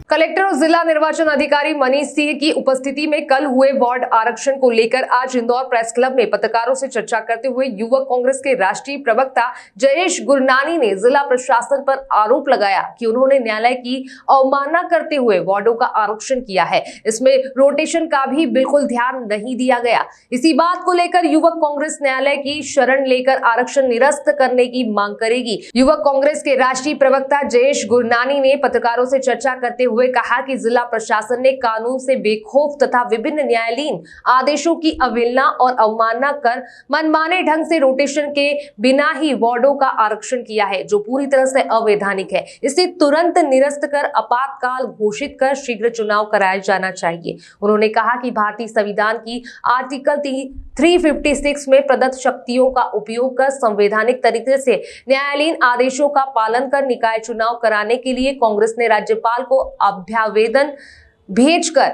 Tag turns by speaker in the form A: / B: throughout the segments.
A: Collector और जिला निर्वाचन अधिकारी मनीष सिंह की उपस्थिति में कल हुए वार्ड आरक्षण को लेकर आज इंदौर प्रेस क्लब में पत्रकारों से चर्चा करते हुए युवक कांग्रेस के राष्ट्रीय प्रवक्ता जयेश गुरनानी ने जिला प्रशासन पर आरोप लगाया कि उन्होंने न्यायालय की अवमानना करते हुए वार्डों का आरक्षण किया है। इसमें रोटेशन का भी बिल्कुल ध्यान नहीं दिया गया। इसी बात को लेकर युवक कांग्रेस न्यायालय की शरण लेकर आरक्षण निरस्त करने की मांग करेगी। युवक कांग्रेस के राष्ट्रीय प्रवक्ता जयेश गुरनानी ने पत्रकारों से चर्चा करते हुए कहा कि जिला प्रशासन ने कानून से बेखौफ तथा विभिन्न न्यायालयीन आदेशों की अवहेलना और अवमानना कर मनमाने ढंग से रोटेशन के बिना ही वार्डों का आरक्षण किया है, जो पूरी तरह से अवैधानिक है। इसे तुरंत निरस्त कर आपातकाल घोषित कर शीघ्र चुनाव कराया जाना चाहिए। उन्होंने कहा कि भारतीय संविधान की आर्टिकल 356 में प्रदत्त शक्तियों का उपयोग कर संवैधानिक तरीके से न्यायालयीन आदेशों का पालन कर निकाय चुनाव कराने के लिए कांग्रेस ने राज्यपाल को अभ्यावेदन भेजकर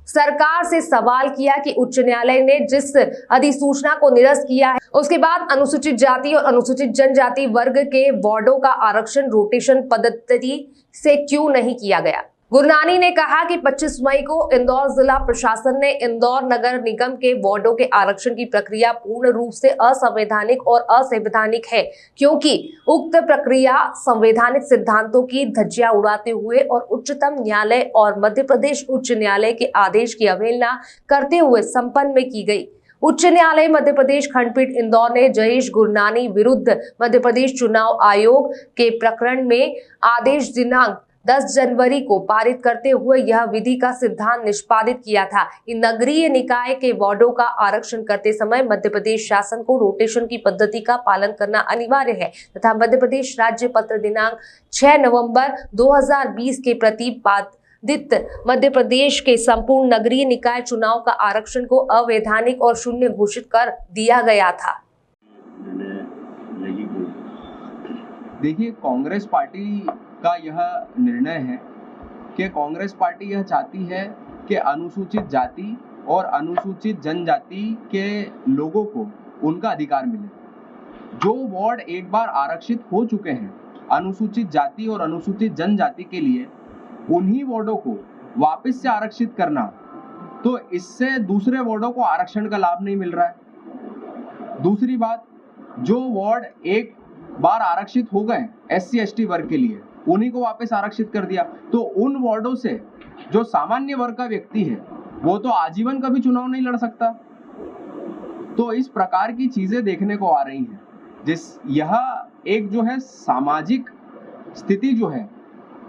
A: सरकार से सवाल किया कि उच्च न्यायालय ने जिस अधिसूचना को निरस्त किया है उसके बाद अनुसूचित जाति और अनुसूचित जनजाति वर्ग के वार्डों का आरक्षण रोटेशन पद्धति से क्यों नहीं किया गया। गुरनानी ने कहा कि 25 मई को इंदौर जिला प्रशासन ने इंदौर नगर निगम के वार्डों के आरक्षण की प्रक्रिया पूर्ण रूप से असंवैधानिक और असंवैधानिक है, क्योंकि उक्त प्रक्रिया संवैधानिक सिद्धांतों की धज्जियां उड़ाते हुए और उच्चतम न्यायालय और मध्य प्रदेश उच्च न्यायालय के आदेश की अवहेलना करते हुए संपन्न में की गई। उच्च न्यायालय मध्य प्रदेश खंडपीठ इंदौर ने जयेश गुरनानी विरुद्ध मध्य प्रदेश चुनाव आयोग के प्रकरण में आदेश दिनांक 10 जनवरी को पारित करते हुए यह विधि का सिद्धांत निष्पादित किया था। इन नगरीय निकाय के वार्डों का आरक्षण करते समय मध्य प्रदेश शासन को रोटेशन की पद्धति का पालन करना अनिवार्य है तथा मध्य प्रदेश राज्य पत्र दिनांक 6 नवंबर 2020 के प्रतिपादित मध्य प्रदेश के संपूर्ण नगरीय निकाय चुनाव का आरक्षण को अवैधानिक और शून्य घोषित कर दिया गया था।
B: देखिए, कांग्रेस पार्टी का यह निर्णय है कि कांग्रेस पार्टी यह चाहती है कि अनुसूचित जाति और अनुसूचित जनजाति के लोगों को उनका अधिकार मिले। जो वार्ड एक बार आरक्षित हो चुके हैं अनुसूचित जाति और अनुसूचित जनजाति के लिए, उन्हीं वार्डों को वापस से आरक्षित करना, तो इससे दूसरे वार्डों को आरक्षण का लाभ नहीं मिल रहा है। दूसरी बात, जो वार्ड एक बार आरक्षित हो गए SC ST वर्ग के लिए, उन्हीं को वापस आरक्षित कर दिया, तो उन वार्डों से जो सामान्य वर्ग का व्यक्ति है वो तो आजीवन कभी चुनाव नहीं लड़ सकता। तो इस प्रकार की चीजें देखने को आ रही हैं, यह एक जो है सामाजिक स्थिति जो है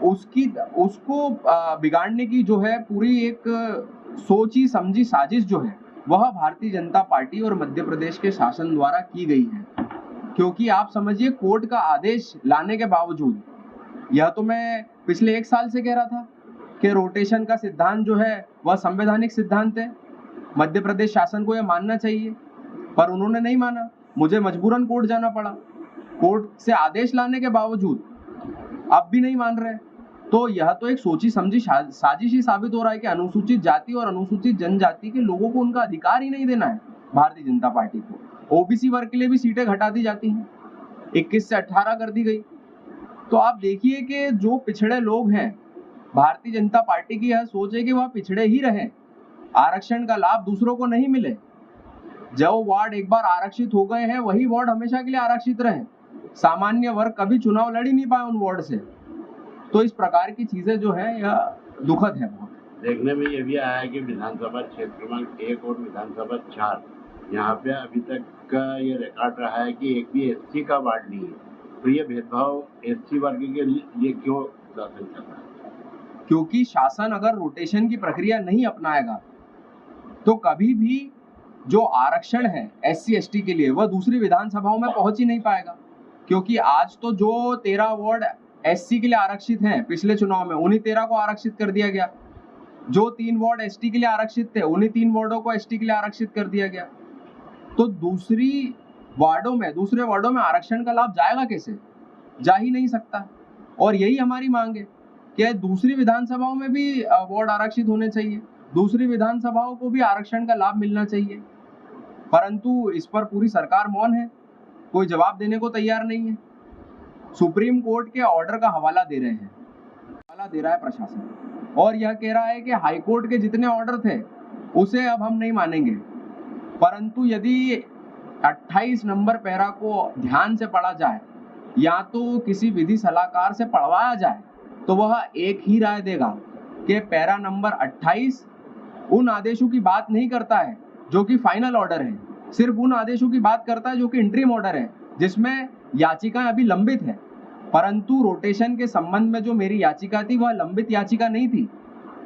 B: उसको बिगाड़ने की जो है पूरी एक सोची समझी साजिश जो है वह भारतीय जनता पार्टी और मध्य प्रदेश के शासन द्वारा की गई है। क्योंकि आप समझिए, कोर्ट का आदेश लाने के बावजूद, यह तो मैं पिछले 1 साल से कह रहा था कि रोटेशन का सिद्धांत जो है वह संवैधानिक सिद्धांत है, मध्य प्रदेश शासन को यह मानना चाहिए, पर उन्होंने नहीं माना। मुझे मजबूरन कोर्ट जाना पड़ा। कोर्ट से आदेश लाने के बावजूद अब भी नहीं मान रहे। तो यह तो एक सोची समझी साजिश ही साबित हो रहा है कि अनुसूचित जाति और अनुसूचित जनजाति के लोगों को उनका अधिकार ही नहीं देना है भारतीय जनता पार्टी को। OBC वर्ग के लिए भी सीटें घटा दी जाती हैं, 21 से 18 कर दी गई। तो आप देखिए कि जो पिछड़े लोग हैं, भारतीय जनता पार्टी की यह सोच है कि वह पिछड़े ही रहें, आरक्षण का लाभ दूसरों को नहीं मिले। जो वार्ड एक बार आरक्षित हो गए हैं वही वार्ड हमेशा के लिए आरक्षित रहे, सामान्य वर्ग कभी चुनाव लड़ ही नहीं पाए उन वार्ड से। तो इस प्रकार की चीजें जो है यह दुखद है बहुत।
C: देखने में ये भी आया है कि विधानसभा क्षेत्र क्रमांक 1 और विधानसभा 4 यहाँ पे अभी तक का ये रिकॉर्ड रहा है कि एक भी SC का वार्ड नहीं है। तो ये भेदभाव SC वर्ग के लिए क्यों शासन कर रहा है?
B: क्योंकि शासन अगर रोटेशन की प्रक्रिया नहीं अपनाएगा तो कभी भी जो आरक्षण है SC ST के लिए वह दूसरी विधानसभाओं में पहुंच ही नहीं पाएगा। क्योंकि आज तो जो 13 वार्ड SC के लिए आरक्षित हैं पिछले चुनाव में, उन्हीं 13 को आरक्षित कर दिया गया। जो 3 वार्ड ST के लिए आरक्षित थे, उन्हीं 3 वार्डों को ST के लिए आरक्षित कर दिया गया। तो दूसरे वार्डों में आरक्षण का लाभ जाएगा कैसे? जा ही नहीं सकता। और यही हमारी मांग है कि दूसरी विधानसभाओं में भी वार्ड आरक्षित होने चाहिए, दूसरी विधानसभाओं को भी आरक्षण का लाभ मिलना चाहिए। परंतु इस पर पूरी सरकार मौन है, कोई जवाब देने को तैयार नहीं है। सुप्रीम कोर्ट के ऑर्डर का हवाला दे रहा है प्रशासन। और यह कह रहा है कि हाईकोर्ट के जितने ऑर्डर थे उसे अब हम नहीं मानेंगे। परंतु यदि 28 नंबर पैरा को ध्यान से पढ़ा जाए या तो किसी विधि सलाहकार से पढ़वाया जाए तो वह एक ही राय देगा कि पैरा नंबर 28 उन आदेशों की बात नहीं करता है जो कि फाइनल ऑर्डर है, सिर्फ उन आदेशों की बात करता है जो कि इंटरिम ऑर्डर है, जिसमें याचिकाएं अभी लंबित है। परंतु रोटेशन के संबंध में जो मेरी याचिका थी वह लंबित याचिका नहीं थी,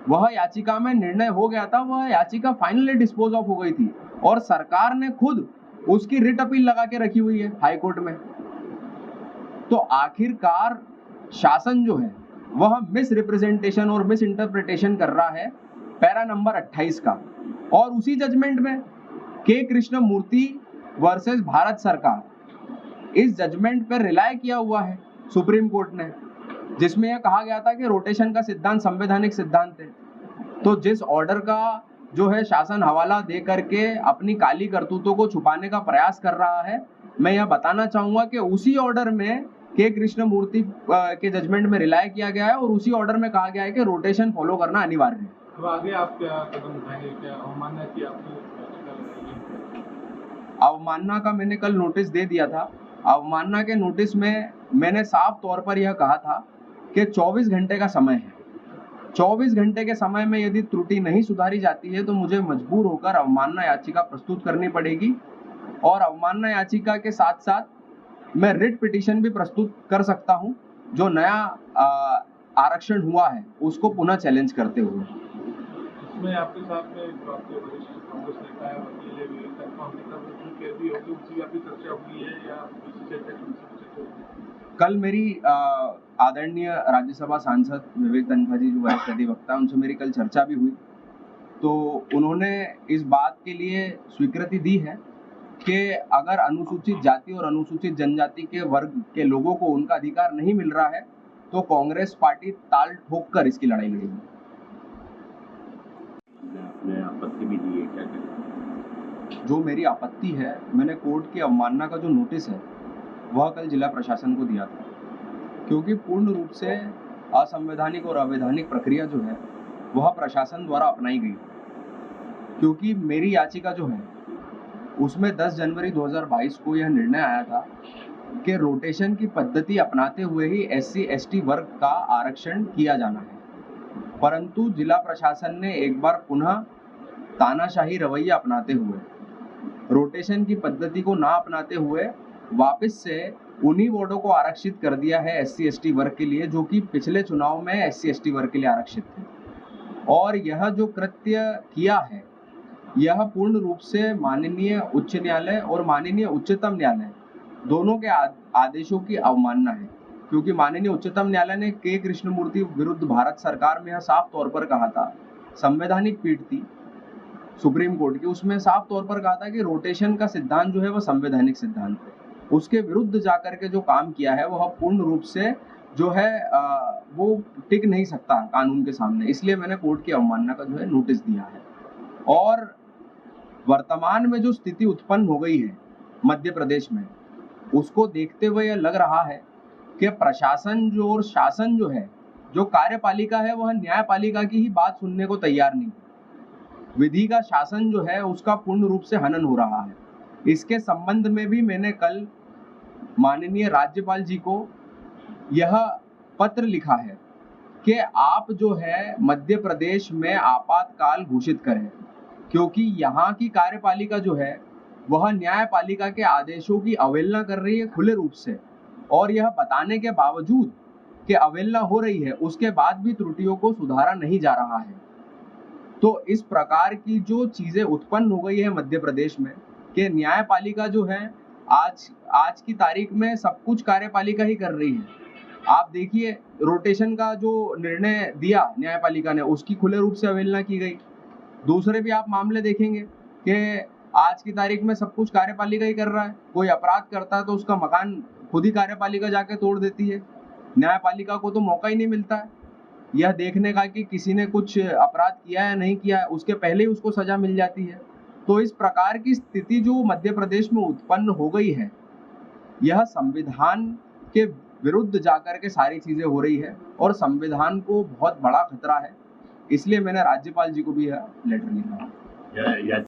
B: वह याचिका में निर्णय हो गया था, वह याचिका फाइनली डिस्पोज ऑफ हो गई थी और सरकार ने खुद उसकी रिट अपील लगा के रखी हुई है हाई कोर्ट में। तो आखिरकार शासन जो है वह मिस रिप्रेजेंटेशन और मिस इंटरप्रिटेशन कर रहा है पैरा नंबर 28 का, और उसी जजमेंट में के कृष्ण मूर्ति वर्सेस भारत सरकार, इस जजमेंट पर रिलाय किया हुआ है सुप्रीम कोर्ट ने, जिसमें यह कहा गया था कि रोटेशन का सिद्धांत संवैधानिक सिद्धांत है। तो जिस ऑर्डर का जो है शासन हवाला दे करके अपनी काली करतूतों को छुपाने का प्रयास कर रहा है, मैं यह बताना चाहूंगा कि उसी ऑर्डर में के कृष्ण मूर्ति के जजमेंट में रिलाय किया गया है और उसी ऑर्डर में कहा गया है कि रोटेशन फॉलो करना अनिवार्य है।
D: तो आगे आप क्या कदम उठाएंगे? क्या अवमानना की आपने
B: अवमानना का मैंने कल नोटिस दे दिया था। अवमानना के नोटिस में मैंने साफ तौर पर यह कहा था कि 24 घंटे का समय है, 24 घंटे के समय में यदि त्रुटि नहीं सुधारी जाती है तो मुझे मजबूर होकर अवमानना याचिका प्रस्तुत करनी पड़ेगी, और अवमानना याचिका के साथ साथ मैं रिट पिटीशन भी प्रस्तुत कर सकता हूं, जो नया आरक्षण हुआ है उसको पुनः चैलेंज करते हुए।
D: इसमें आपके साथ में जो आपके वरिष्ठ कांग्रेस नेता है वकील है विवेक तन्खा, उनकी भी होगी, उनसे आपकी चर्चा हुई है या किसी से चर्चा हुई?
B: कल मेरी आदरणीय राज्यसभा सांसद विवेक तन्खा जी जो वरिष्ठ अधिवक्ता है उनसे मेरी कल चर्चा भी हुई, तो उन्होंने इस बात के लिए स्वीकृति दी है कि अगर अनुसूचित जाति और अनुसूचित जनजाति के वर्ग के लोगों को उनका अधिकार नहीं मिल रहा है तो कांग्रेस पार्टी ताल ठोक कर इसकी लड़ाई लड़ेगी।
C: आपने आपत्ति भी दी है, क्या करें?
B: जो मेरी आपत्ति है, मैंने कोर्ट की अवमानना का जो नोटिस है वह कल जिला प्रशासन को दिया था, क्योंकि पूर्ण रूप से असंवैधानिक और अवैधानिक प्रक्रिया जो है वह प्रशासन द्वारा अपनाई गई, क्योंकि मेरी याचिका जो है उसमें 10 जनवरी 2022 को यह निर्णय आया था कि रोटेशन की पद्धति अपनाते हुए ही SC/ST वर्ग का आरक्षण किया जाना है। परंतु जिला प्रशासन ने एक बार पुनः तानाशाही रवैया अपनाते हुए, रोटेशन की पद्धति को ना अपनाते हुए वापस से उन्हीं वार्डों को आरक्षित कर दिया है SC/ST वर्ग के लिए, जो कि पिछले चुनाव में SC/ST वर्ग के लिए आरक्षित थे। और यह जो कृत्य किया है यह पूर्ण रूप से माननीय उच्च न्यायालय और माननीय उच्चतम न्यायालय दोनों के आदेशों की अवमानना है, क्योंकि माननीय उच्चतम न्यायालय ने के कृष्णमूर्ति विरुद्ध भारत सरकार में यह साफ तौर पर कहा था, संवैधानिक पीठ थी सुप्रीम कोर्ट की, उसमें साफ तौर पर कहा था कि रोटेशन का सिद्धांत जो है वह संवैधानिक सिद्धांत है। उसके विरुद्ध जाकर के जो काम किया है वह पूर्ण रूप से जो है वो टिक नहीं सकता कानून के सामने, इसलिए मैंने कोर्ट की अवमानना का जो है नोटिस दिया है। और वर्तमान में जो स्थिति उत्पन्न हो गई है मध्य प्रदेश में, उसको देखते हुए यह लग रहा है कि प्रशासन जो और शासन जो है, जो कार्यपालिका है, वह न्यायपालिका की ही बात सुनने को तैयार नहीं। विधि का शासन जो है उसका पूर्ण रूप से हनन हो रहा है। इसके संबंध में भी मैंने कल माननीय राज्यपाल जी को यह पत्र लिखा है कि आप जो है मध्य प्रदेश में आपातकाल घोषित करें, क्योंकि यहाँ की कार्यपालिका जो है वह न्यायपालिका के आदेशों की अवहेलना कर रही है खुले रूप से, और यह बताने के बावजूद कि अवहेलना हो रही है उसके बाद भी त्रुटियों को सुधारा नहीं जा रहा है। तो इस प्रकार की जो चीजें उत्पन्न हो गई है मध्य प्रदेश में कि न्यायपालिका जो है आज की तारीख में सब कुछ कार्यपालिका ही कर रही है। आप देखिए रोटेशन का जो निर्णय दिया न्यायपालिका ने उसकी खुले रूप से अवहेलना की गई। दूसरे भी आप मामले देखेंगे कि आज की तारीख में सब कुछ कार्यपालिका ही कर रहा है। कोई अपराध करता है तो उसका मकान खुद ही कार्यपालिका जाके तोड़ देती है। न्यायपालिका को तो मौका ही नहीं मिलता है यह देखने का कि किसी ने कुछ अपराध किया है या नहीं किया है, उसके पहले ही उसको सजा मिल जाती है। तो इस प्रकार की स्थिति जो मध्य प्रदेश में उत्पन्न हो गई है, यह संविधान के विरुद्ध जाकर के सारी चीजें हो रही है, और संविधान को बहुत बड़ा खतरा है इसलिए मैंने राज्यपाल जी को भी यह लेटर लिखा है।
C: या